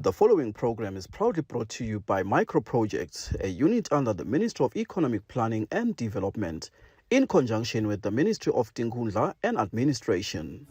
The following program is proudly brought to you by Micro Projects, a unit under the Ministry of Economic Planning and Development, in conjunction with the Ministry of Tinkundla and Administration.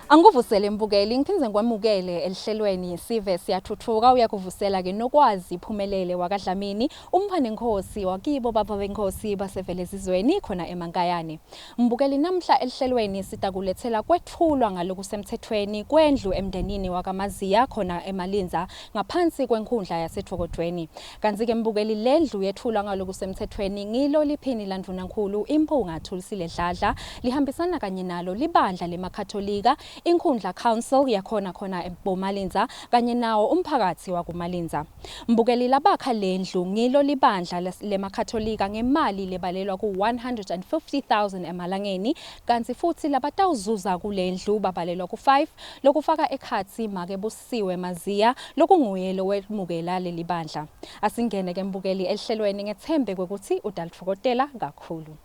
Anguvusele mbukeli ngiphinze ngikwamukele elihlelweni sive siyathuthuka uyakuvusela ke nokwazi iphumelele wakadlamini umphane inkosi wakibo baba benkosi basevele izizweni khona emankayane. Mbukeli namhla elihlelweni sitakulethela kwethulwa ngaloku semthethweni kwendlu emndenini wakamaziya khona eMalinza ngaphansi kwenkundla yaseThokodweni. Kanti ke mbukeli lendlu yethulwa ngaloku semthethweni ngilo liphini landvunankulu impunga Thulisile Dladla lihambisana kanye nalo libandla lemakatholika inkundla council yakhona khona eBomalinza kanye nawo umphakathi wakuMalinza. Mbukeli labakha lendlu ngilo libandla lemakatholika ngemali lebalelwa ku150,000 emalangeni kanti futhi labatawuzuza kulendlu babalelwa ku5 lokufaka ekhathi make busiwe maziya lokunguye lowemukela leli bandla. Asingene ke mbukeli elihlelweni ngethembe ukuthi udalithokotela kakhulu.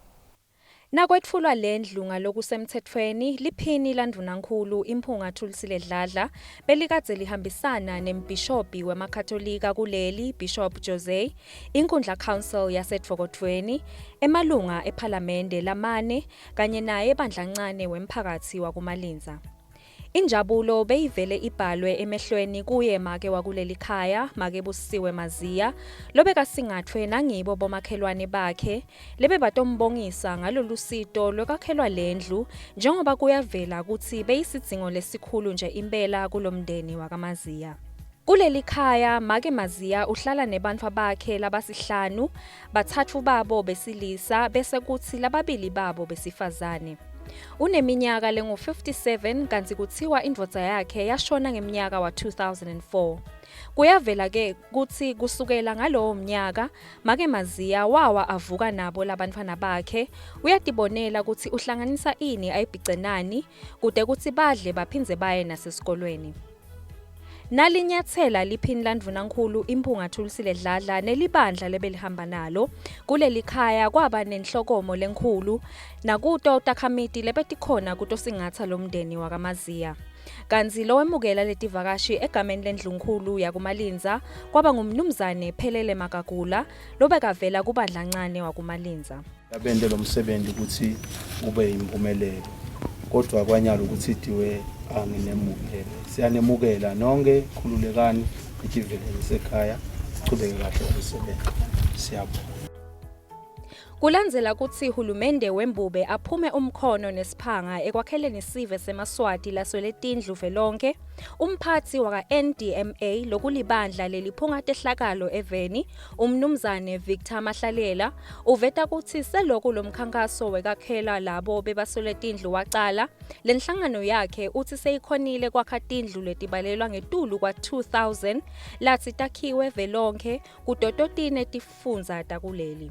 Nakwethulwa lendlu ngaloku semthethweni liphini landvunankulu impunga Thulisile Dladla belikadze lihambisana nembishophi wemakatholika kuleli Bishop Jose inkundla council yaseThokodweni emalunga ePhalamende lamane kanye naye bandlancane wemphakathi wakuMalinza. Injabulo beyivele ibhalwe emehlweni kuye make wakuleli khaya make busiwe maziya lobeka singathwe nangibo bomakhelwane bakhe lebe batombongisa ngalolusito lokakhelwa lendlu njengoba kuyavela ukuthi beyisidzingo lesikhulu nje impela kulomndeni wakamaziya. Kuleli khaya make maziya uhlala nebantwa bakhe labasihlanu bathathu babo besilisa bese kuthi lababili babo besifazane. Uneminyaka lengu57 kanti kuthiwa indvodza yakhe yashona ngeminyaka wa2004. Kuyavela ke kuthi kusukela ngalowo mnyaka make maziya wawa avuka nabo labantwana bakhe uyatibonela ukuthi uhlanganisa ini ayibhicenani kude kuthi badle baphinze baye nasesikolweni. Nalinyathela liphini landvunankulu impunga Thulisile Dladla nelibandla lebelihamba nalo kuleli khaya kwaba nenhlokomo lenkulu nakuto takhamiti lebetikhona kuto singatha lomndeni wakamaziya. Kanzi lo wemukela letivakashi egameni lendlunkulu yakuMalinza kwaba ngumnumzane Phelele Makagula lobekavela kubandlancane wakuMalinza. Yabende lo msebenzi ukuthi ube impumelelo kodwa kwanyalo ukuthi diwe anginemukele siyanemukela nonke khululekani ikivele esekhaya siqhubeke kahle ukusebenza siyabonga. Kulandzela kutsi hulumende wembube aphume umkhono nesiphanga ekwakheleni sive semaswati lasweletindlu velonke umphathi waka-NDMA lokulibandla leliphunga tehlakalo eveni umnumzane Victor Mahlalela uveta kutsi selokhu lomkhankaso wekakhela labo bebasweletindlu wacala lenhlangano yakhe uthi seyikhonile kwakha tindlu letibalelwa ngetulu kwa2000 lathi takhiwe velonke kudototine tifundza takuleli.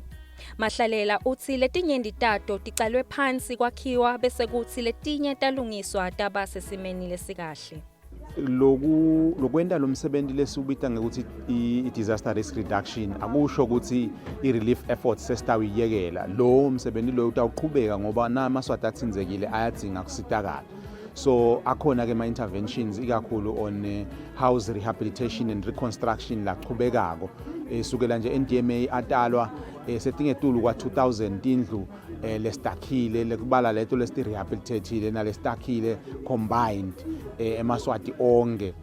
Mahlalela uthi letinye nditato ticalwe phansi kwakhiwa bese kuthi letinye talungiswa taba sesimeni lesikahle. Lokwenda lo msebenzi lesubita ngokuthi i-disaster risk reduction akusho ukuthi i-relief efforts sesitawuyekela lo msebenzi lo utawuqhubeka ngoba namaswati athinzekile ayadzinga kusitakala. So akhona ke ma-interventions ikakhulu on house rehabilitation and reconstruction laqhubekako sukela nje NDMA atalwa setingetulu kwa2000 tindlu lestakhile lekubala leto lestirehabilitated nalestakhile combined emaswati onke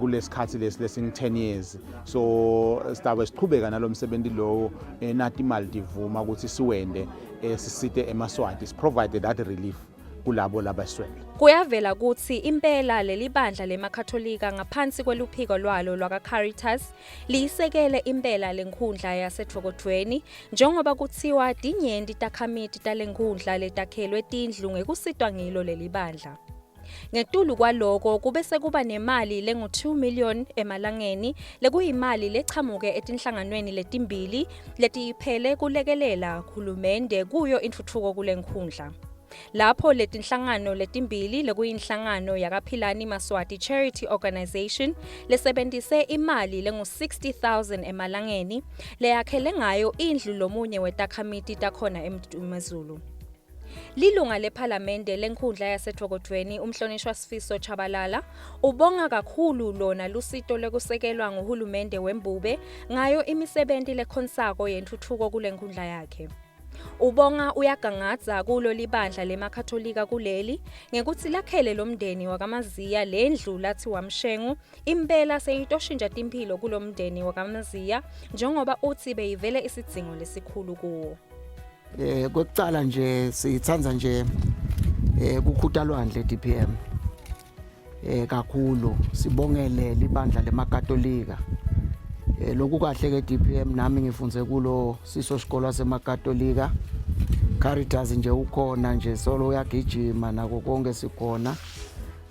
kulesikhathi lesingi 10 years. So sitabe siqhubeka nalomsebenzi lo nathi imali divuma ukuthi siwende sisite emaswati provide that relief kulabo labaswele. Kuyavela kuthi impela leli bandla lemakatholika ngaphansi kweluphiko lwalo lwaka-Caritas liyisekele impela lenkundla yaseThokodweni njengoba kuthiwa dinyendi takhamiti talenkundla letakhelwe tindlu ngekusitwa ngilo leli bandla. Ngetulu kwaloko kube sekuba nemali lengu2 million emalangeni lekuyimali lechamuke etinhlanganweni letimbili letiyiphele kulekelela hulumende kuyo intuthuko kulenkhundla. lapho letinhlangano letimbili lekuyinhlangano yakaPhilani Maswati Charity Organisation lesebentise imali lengu-60,000 emalangeni leyakhele ngayo indlu lomunye wetakhamiti takhona eMdumezulu. Lilunga lephalamende lenkhundla yaseDokodweni umhlonishwa Sifiso Chabalala ubonga kakhulu lona lusito lekusekelwa nguhulumende weMbube ngayo imisebenti lekhonsako yentuthuko kule nkhundla yakhe. Ubonga uyagangadza kulo libandla lemakatholika kuleli ngekuthi lakhele lomndeni wakamaziya lendlu lathi wamshengu impela seyitoshintsha timphilo kulomndeni wakamaziya njengoba uthi beyivele isidzingo lesikhulu kuwo. Kwekucala nje sithanza nje kukhutalwandle DPM kakhulu sibongele libandla lemakatolika lokhu kahle ke DPM nami ngifunze kulo siso sikolo semakatolika Caritas nje ukhona nje solo uyagijima nako konke sikhona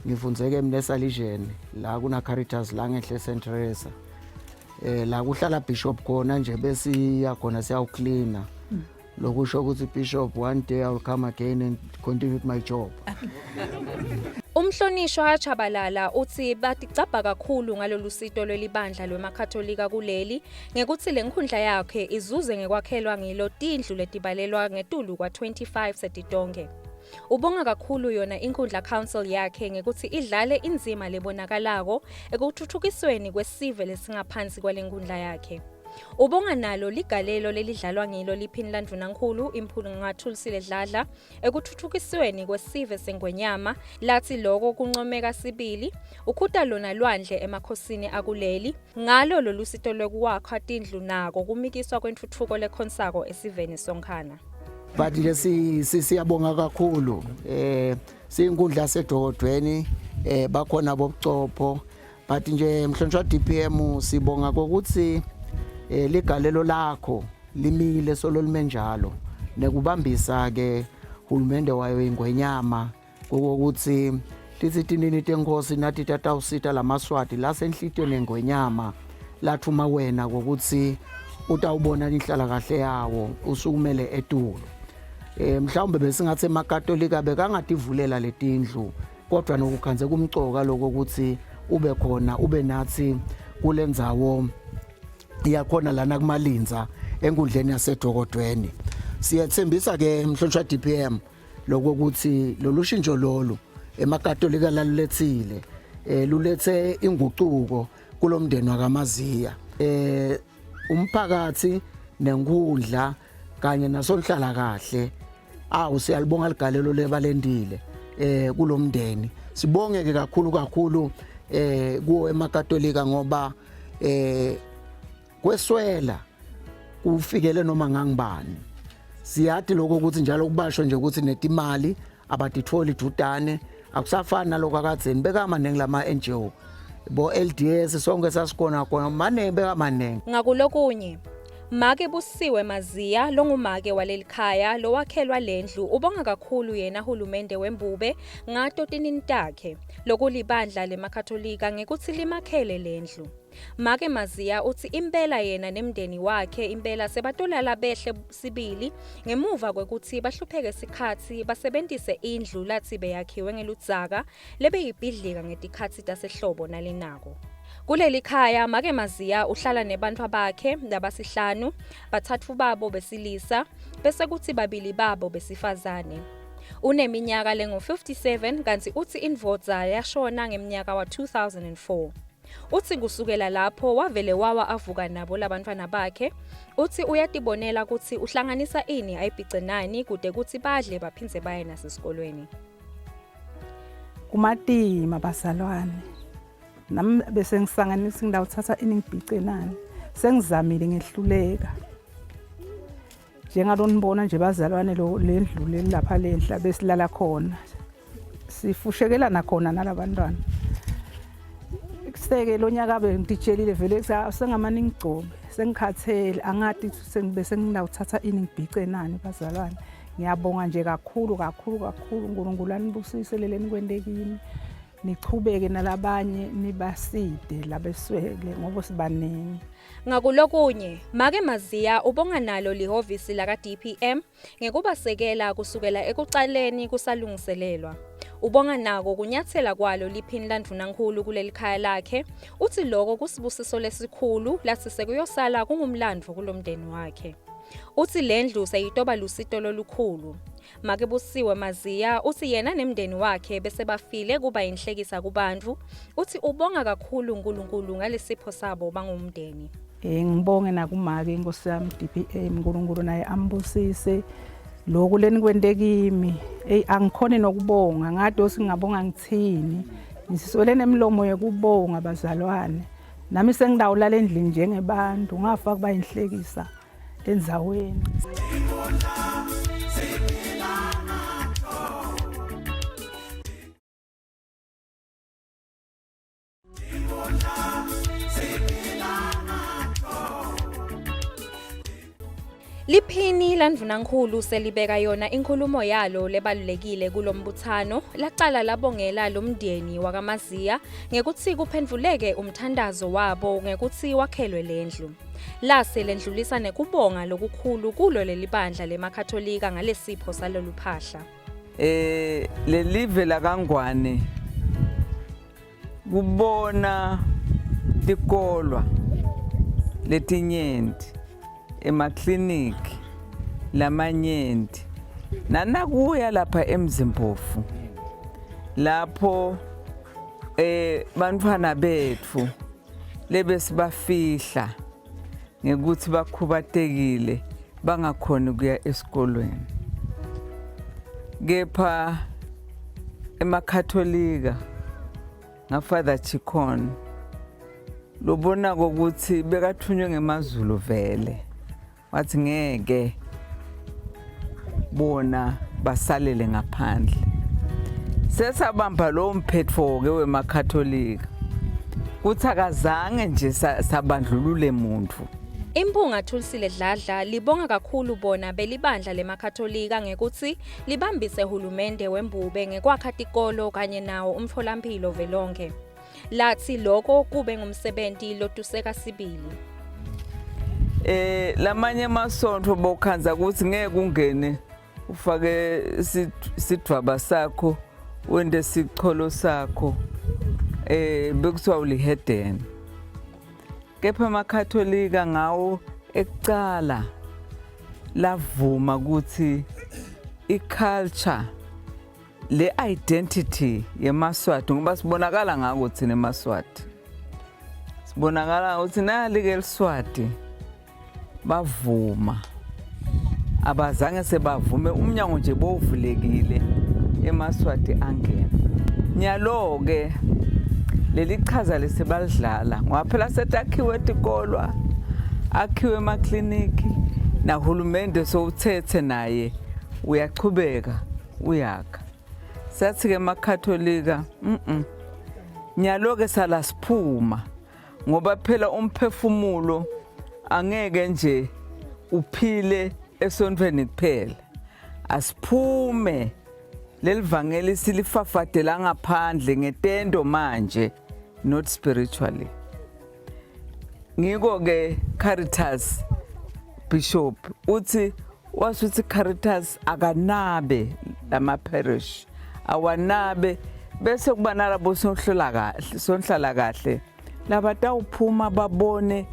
ngifunzeke eMnesalisheni la kuna Caritas la ngehle St Teresa la kuhlala bishop khona nje bese yakhona siyawucleana lokusho ukuthi bishop one day I will come again and continue with my job. Umhlonishwa Chabalala uthi baticabha kakhulu ngalolu sito lwelibandla lwemakatholika kuleli ngekuthi lenkhundla yakhe izuze ngekwakhelwa ngilo tindlu letibalelwa ngetulu kwa25 setitonke. Ubonga kakhulu yona inkundla council yakhe ngekuthi idlale inzima lebonakalako ekuthuthukisweni kwesive lesingaphansi kwalenkundla yakhe. Ubonga nalo ligalelo lelidlalwa ngilo liphini landvunankulu Imphungathulisile Dladla ekuthuthukisweni kwesive sengwenyama lathi lokho kuncomeka sibili ukhuta lona lwandle emakhosini akuleli ngalo lolusito lwekuwakha tindlu nako kumikiswa kwentuthuko lekhonsako esiveni sonkhana. But nje siyabonga kakhulu siyinkundla seDokodweni bakhona bobucopho but nje mhlonishwa DPM sibonga ukuthi ligalelo lakho limile solo limenjalo nekubambisa ke hulumende wayo ingwenyama ukuthi lithi tinini tenkosi nathi tatawusita lamaswati la senhlitweni engwenyama lathuma wena ukuthi utawubona inhlala kahle yawo usukumele etulo mhlawumbe besingathi emakatolika bekangadivulela letindlu kodwa nokukhanze kumcoka lokho ukuthi ube khona ube nathi kulendzawo iyakhona lana kumalinza enkundleni yaseDokodweni. Siyathembisa ke mhlonishwa DPM lokuthi lolushintsho lolu emakatolika lalulethile lulethe inguquko kulomndeni wakamaziya umphakathi nenkundla kanye nasonhlala kahle siyalibonga ligalelo lebalendile kulomndeni sibongeke kakhulu kuwo emakatolika ngoba kweswela kufikele noma ngangibani siyathi lokho ukuthi njalo kubasho nje ukuthi netimali abatitholi dudane akusafani naloko akadzeni bekamanengi lama NGO bo LDS sonke sasikhona khona mane bekamanengi ngakulokunye Make Busiwe Maziya longumake walelikhaya lowakhelwa lendlu ubonga kakhulu yena hulumende weMbube ngato tinini takhe lokulibandla lemakatholika ngekuthi limakhele lendlu. Make Maziya uthi impela yena nemndeni wakhe impela sebatolala behle sibili ngemuva kwekuthi bahlupheke isikhathi basebenzise indlu lathi beyakhiwe ngeludzaka lebeyibhidlika ngetikhathi tasehlobo nalinako. Kuleli khaya Make Maziya uhlala nebantwa bakhe labasihlanu bathathu babo besilisa bese kuthi babili babo besifazane. Uneminyaka lengu-57 kanti uthi indvodza yashona ngeminyaka wa-2004. Uthi kusukela lapho wavele wawa avuka nabo labantwana bakhe. Uthi uyatibonela ukuthi uhlanganisa ini ayibhice nani kude kuthi badle baphindze baye nasesikolweni. Kumatima bazalwane nami bese ngisanganisa ngidawuthatha iningibhice nani sengizamile ngehluleka njengalo nibona nje bazalwane lendlu lapha lenhla besilala khona sifushekelana khona nalabantwana seke lo nyaka bengiditshelile vele sengamani ngigcobe sengikhathele angadi sengibe sengidawuthatha iningibhice nani bazalwane ngiyabonga nje kakhulu uNkulunkulu anibusise leleni kwendekini nichubeke nalabanye nibaside labeswele ngoba sibaningi. Ngakulokunye, Make Maziya ubonga nalo lihhovisi laka DPM ngekubasekela kusukela ekucaleni kusalungiselelwa. Ubonga nako kunyathela kwalo liphini landvunankulu kuleli khaya lakhe, uthi lokho kusibusiso lesikhulu lathi sekuyosala kungumlandvo kulomndeni wakhe. Uthi lendlu seyitoba lusito lolukhulu. Makebusiwe Maziya uthi yena nemndeni wakhe bese bafile kuba inhlekisa kubantu, uthi ubonga kakhulu uNkulunkulu ngalesipho sabo bangumndeni. Ngibonge nakumake inkosi yami DPM uNkulunkulu naye ambusise lokhu leni kwente kimi. Angikhone nokubonga ngathi osingabonga ngithini. Ngisiswele nemlomo yokubonga bazalwane. Nami sengidawulala endlini njengebantu ngafa kuba inhlekisa endzaweni. Liphini landvunankulu selibeka yona inkulumo yalo lebalulekile kulombuthano laqala labongela lomndeni wakaMaziya ngekuthi kuphendvuleke umthandazo wabo ngekuthi wakhelwe lendlu. Lase lendlulisa nekubonga lokukhulu kulo lelibandla lemakatholika ngalesipho saloluphahla. Lelive la kaNgwane kubona tikolwa letinyenti emakliniki lamanyenti nanakuya lapha eMzimpofu lapho bantwana betfu lebesibafihla ngekuthi bakhubatekile bangakhoni kuya esikolweni. Kepha emakatholika ngaFather Chikon lobona ukuthi bekathunywe ngemazulu vele wathi ngeke bona basalele ngaphandle. Sesabamba lo mphetfo ke wemakatholika kuthi akazange nje sabandlulule muntu. Impunga Thulisile Dladla libonga kakhulu bona belibandla lemakatholika ngekuthi libambise hulumende wembube ngekwakha tikolo kanye nawo umtholampilo velonke. Lathi lokho kube ngumsebenti lotuseka sibili. Lamanye amasonto bokhanza ukuthi ngeke ungene ufake sidwaba sakho wende sicholo sakho bekuthiwa uliheden. Kepha amakatholika ngawo ekucala lavuma ukuthi iculture le identity yeMaswati ngoba sibonakala ngako thina eMaswati. Sibonakala ukuthi nalike eliswati bavuma. Abazange sebavume umnyango nje bovulekile eMaswati angena. Nyalo ke leli chaza lesebalidlala ngoba phela setakhiwe tikolwa akhiwe emakliniki nahulumende sowuthethe naye uyachubeka uyakha. Sathi ke emakatholika nyalo ke sala siphuma ngoba phela umphefumulo angeke nje uphile esontweni kuphela. Asiphume lelivangeli silifafadela ngaphandle ngetendo manje not spiritually. Ngiko ke Caritas Bishop uthi wasuthi Caritas akanabe lama parish awanabe bese kuba nalabo sonhlala kahle labatawuphuma babone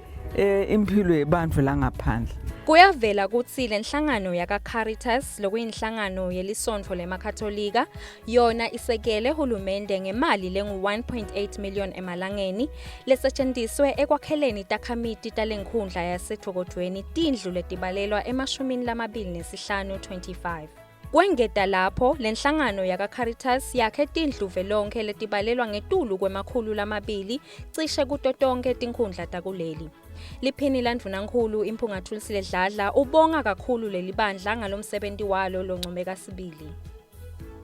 impilo yebantu la ngaphandle. Kuyavela ukuthi lenhlangano yaka Caritas lokuyinhlangano yelisonto lemakatholika yona isekele hulumende ngemali lengu 1.8 million emalangeni lesetshenziswe ekwakheleni takhamiti talenkhundla yasethokodweni tindlu letibalelwa ema-25 25. Kwengeta lapho lenhlangano yaka Caritas yakhe tindlu velonke letibalelwa ngetulu kwemakhulu lamabili cishe kutotonke tinkhundla takuleli. Liphini landvunankulu Impunga Thulisile Dladla ubonga kakhulu leli bandla ngalomsebenzi walo loncomeka sibili.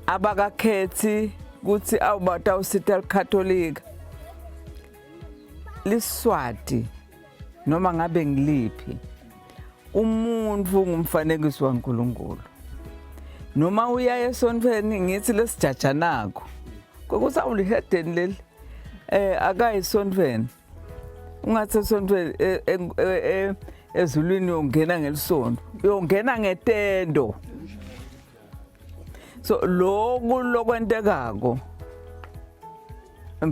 Abakakhethi kuthi awubatawusita elikatholika liswati noma ngabe ngiliphi umuntu ngumfanekiso waNkulunkulu. Noma uya esontweni ngithi lesijaja nako kokuthi awulihedeni leli akayisontweni ungathi esontweni ezulwini uyongena ngelisonto uyongena ngetendo so lokwentekako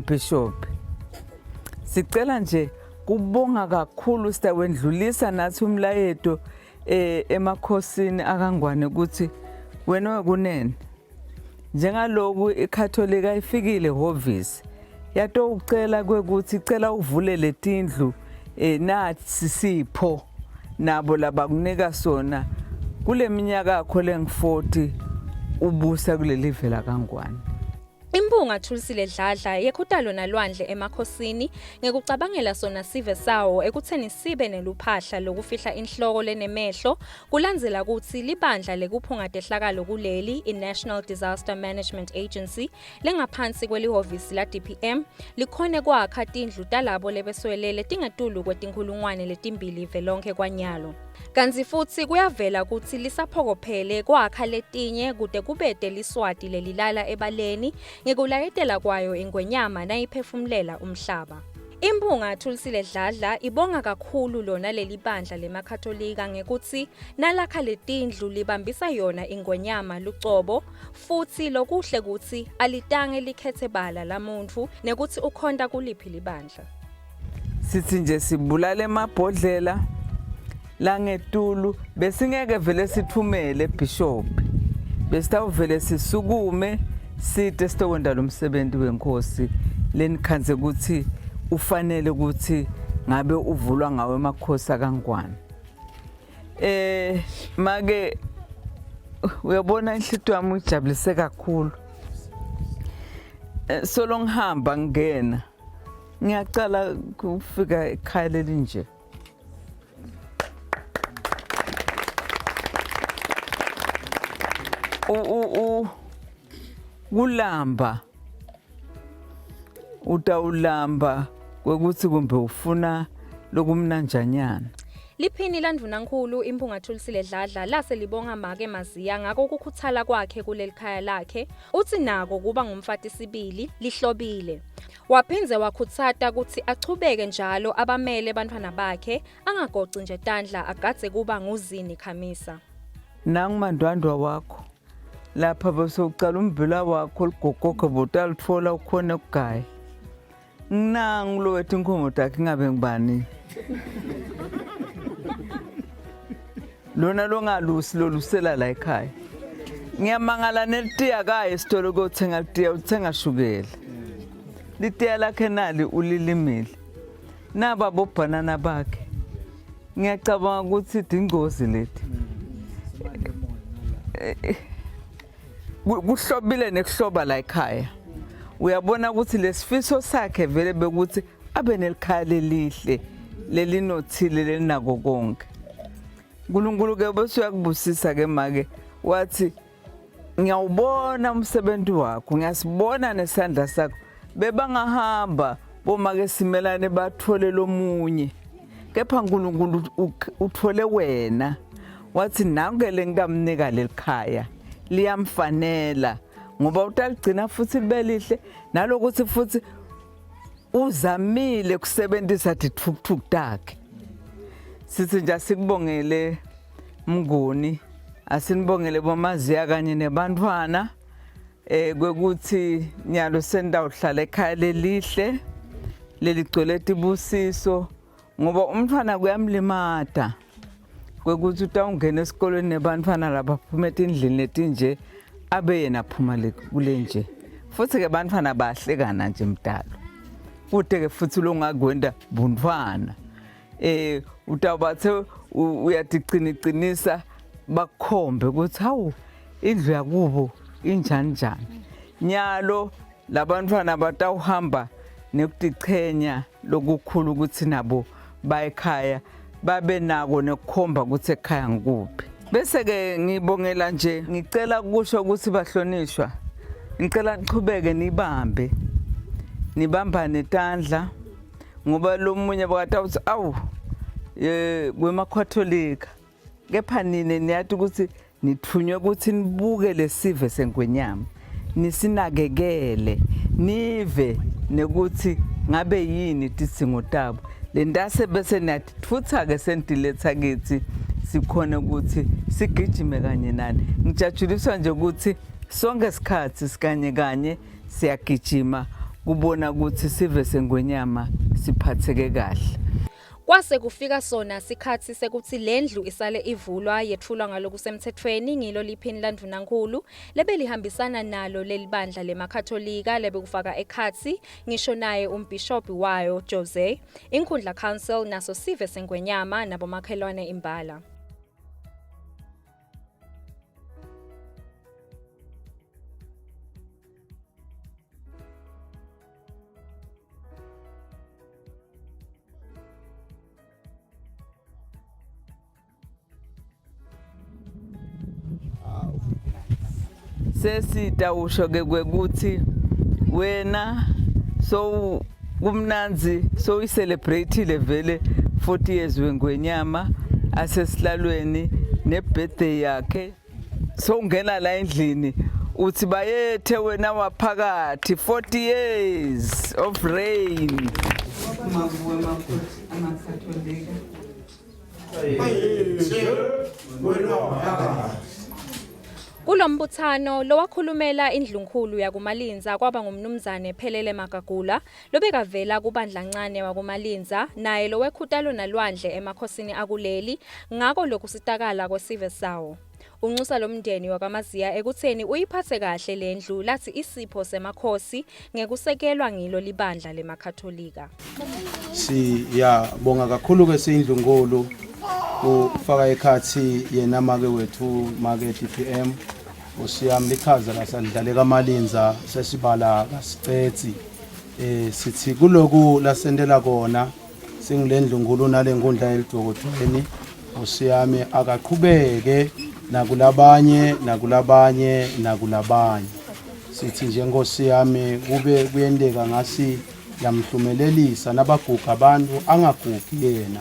Bishop sicela nje kubonga kakhulu sitawendlulisa nathi umlayeto emakhosini akangwane ukuthi wena kunene njengaloku iKhatholika ifikile ehovisi yato ucela kwekuthi icela uvule letindlu nathi sipho nabo labakunika sona kule minyaka yakho lengi40 ubusa kuleli vela kangwane. Impunga Thulisile Dladla yekhutalo nalwandle emakhosini ngekucabangela sona sive sawo ekutheni sibe neluphahla lokufihla inhloko lenemehlo kulandzela ukuthi libandla lekuphunga tehlakalo kuleli iNational Disaster Management Agency lengaphansi kwelihovisi la DPM likhone kwakha tindlu talabo lebeswelele tingetulu kwetinkhulungwane letimbili velonke kwanyalo. Kanzi futhi kuyavela ukuthi lisaphokophele kwakha letinye kude kubete liswati lelilala ebaleni ngekulayetela kwayo ingwenyama nayiphefumlela umhlaba. Impunga Thulisile Dladla ibonga kakhulu lona leli bandla lemakhatholika ngekuthi nalakha letindlu libambisa yona ingwenyama lucobo futhi lokuhle kuthi alitange likhethe bala lamuntu nekuthi ukhonda kuliphi libandla. Sithi nje sibulale emabhodlela langetulu besingeke vele sithumele Bishop besitawuvele sisukume sithe sitokwenza lo msebenzi wenkosi lenikhanze ukuthi ufanele ukuthi ngabe uvulwa ngawe emakhosi akangwane. Make uyabona inhlito yami ijabulise kakhulu. Solo ngihamba ngena ngiyacala ukufika ekhaya leli nje. Kulamba utawulamba kwekuthi kumbe ufuna lokumnanjanyana. Liphini landvunankulu Impunga Thulisile Dladla lase libonga Make Maziya ngako ukukhuthala kwakhe kuleli khaya lakhe uthi nako kuba ngumfati sibili lihlobile. Waphinze wakhutsata ukuthi achubeke njalo abamele bantwana bakhe angagoci nje tandla agadze kuba nguzini Khamisa. Nangumandwandwa wakho lapha besocala umbila wakho ligogoko botalitfola ukhona ukugaya. Nangu lo wethu inkomo takhe ngabe ngibani. Lona longalusi lolusela la ekhaya. Ngiyamangala nelitiya kaye esitolo kothenga litiya uthenga shukela. Litiya lakhe nali ulilimile. Naba bobhanana bakhe. Ngiyacabanga ukuthi idingozi leti. Kuhlobile nekuhloba la ekhaya. Uyabona ukuthi lesifiso sakhe vele bekuthi abe nelikhaya lelihle lelinothile lelinako konke. uNkulunkulu ke bese uyakubusisa ke make wathi ngiyawubona umsebenzi wakho ngiyasibona nesandla sakho bebangahamba bomake simelane bathole lomunye kepha uNkulunkulu uthole wena wathi nangele ngikamnika lelikhaya liyamfanela ngoba utaligcina futhi libelihle nalokuthi futhi uzamile kusebenzisa dithukthuk takhe. Sithi nje sikubongele Mnguni asinibongele boMaziya kanye nebantwana kwekuthi nyalo sendawuhlala ekhaya lelihle leligcwele ibusiso ngoba umntwana kuyamlimata kwekuthi utawungena esikolweni nebantwana labaphuma endlini letinje abe yena phuma kule nje futhi ke bantwana bahlekana nje mdalo kude ke futhi longakwenda buntwana utawubathe uyadiqiniqinisa bakhombe ukuthi hawu indlu yakubo injani njani nyalo labantwana batawuhamba nekutichenya lokukhulu ukuthi nabo bayekhaya babe nako nekukhomba ukuthi ekhaya ngikuphi. Bese ke ngibongela nje ngicela kusho ukuthi bahlonishwa ngicela nichubeke nibambane tandla ngoba lo munye bakatawuthi awu kwemakhatholika kepha nine niyathi ukuthi nithunywe ukuthi nibuke lesive sengwenyama nisinakekele nive nekuthi ngabe yini tidzingo tabo le ndase bese nathi futha ke sentiletha kithi sikhona ukuthi sigijime kanye nani ngijajuliswa nje ukuthi sonke isikhathi sikanye kanye siyagijima kubona ukuthi sive sengwenyama siphatheke kahle. Kwase kufika sona sikhathi sekuthi lendlu isale ivulwa yethulwa ngaloku semthethweni ngilo liphini laNdunankulu lebelihambisana nalo lelibandla lemakatholika lebekufaka ekhathi ngisho naye umbishop wayo Jose Inkhundla Council naso sive sengwenyama nabomakhelwane imbala. Sesita usho ke kwekuthi wena so kumnanzi so celebrate vele 40 years wengwenyama asesihlalweni nebirthday yakhe so ungena la endlini uthi bayethe wena waphakathi 40 years of reign. Kulombuthano lowakhulumela indlunkulu yakuMalinza kwaba ngumnumzane Phelele Magagula lobekavela kubandla ncane wakuMalinza naye lowekhutalo nalwandle emakhosini akuleli ngako lokusitakala kwesive sawo. Unxusa lomndeni wakamaziya ekutheni uyiphathe kahle lendlu lathi isipho semakhosi ngekusekelwa ngilo libandla lemakatholika. Siyabonga kakhulu ke sindlunkulu ufaka ekhathi yena make wethu make DPM usiyami lichaza lasandlale kaMalinza sesibala kasicetsi sithi kuloku lasendela kona singilendlunkulu nalenkundla elidokotweni usiyami akaqhubeke nakulabanye sithi njengosiyami kube kuyendeka ngasi yamhlumelelisa nabaguga abantu angagugi yena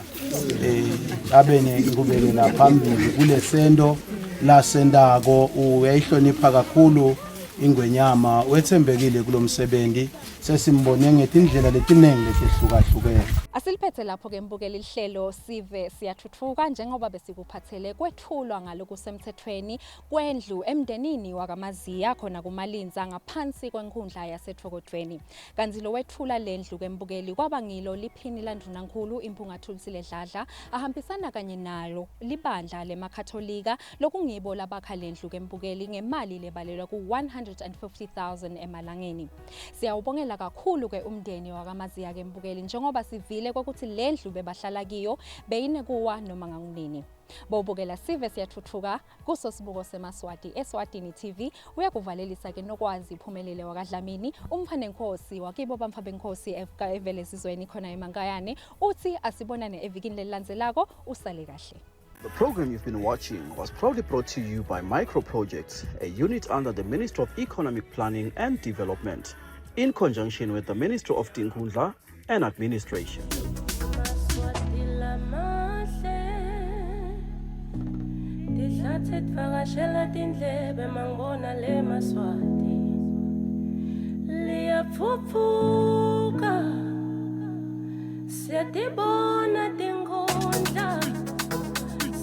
abe neqhubekela phambili kulesendo lasendako uyayihlonipha kakhulu ingwenyama wethembekile kulomsebenzi sesimbone ngezindlela letinenge letihlukahlukene. Asiliphethe lapho ke mbukeli lihlelo sive siyathuthuka njengoba besikuphathele kwethulwa ngaloku semthethweni kwendlu emndenini wakamaziya khona kuMalinza ngaphansi kwenkundla yaseThokodweni. Kanti lo wethula lendlu kembukeli kwaba ngilo liphini laNdunankulu Impungathulisile Dladla ahambisana kanye nalo libandla lemakatholika lokungibo labakha lendlu kembukeli ngemali lebalelwa ku 150,000 emalangeni. Siyawubongela kakhulu ke umndeni wakamaziya kembukeli njengoba sivile ukuthi lendlu bebahlala kiyo beyine kuwa noma ngakunini. Bobukela sive siyathuthuka kusosibuko seMaswati eSwatini TV uyakuvalelisa ke nokwazi iphumelele wakadlamini umphanenkosi wakibo bamfabenkosi evele sizweni khona eMankayane uthi asibonane evikini lelilandzelako usale kahle. The program you've been watching was proudly brought to you by Micro Projects, a unit under the Ministry of Economic Planning and Development, in conjunction with the Ministry of Tinkhundla and Administration.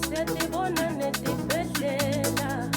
Siyatibona netibhedlela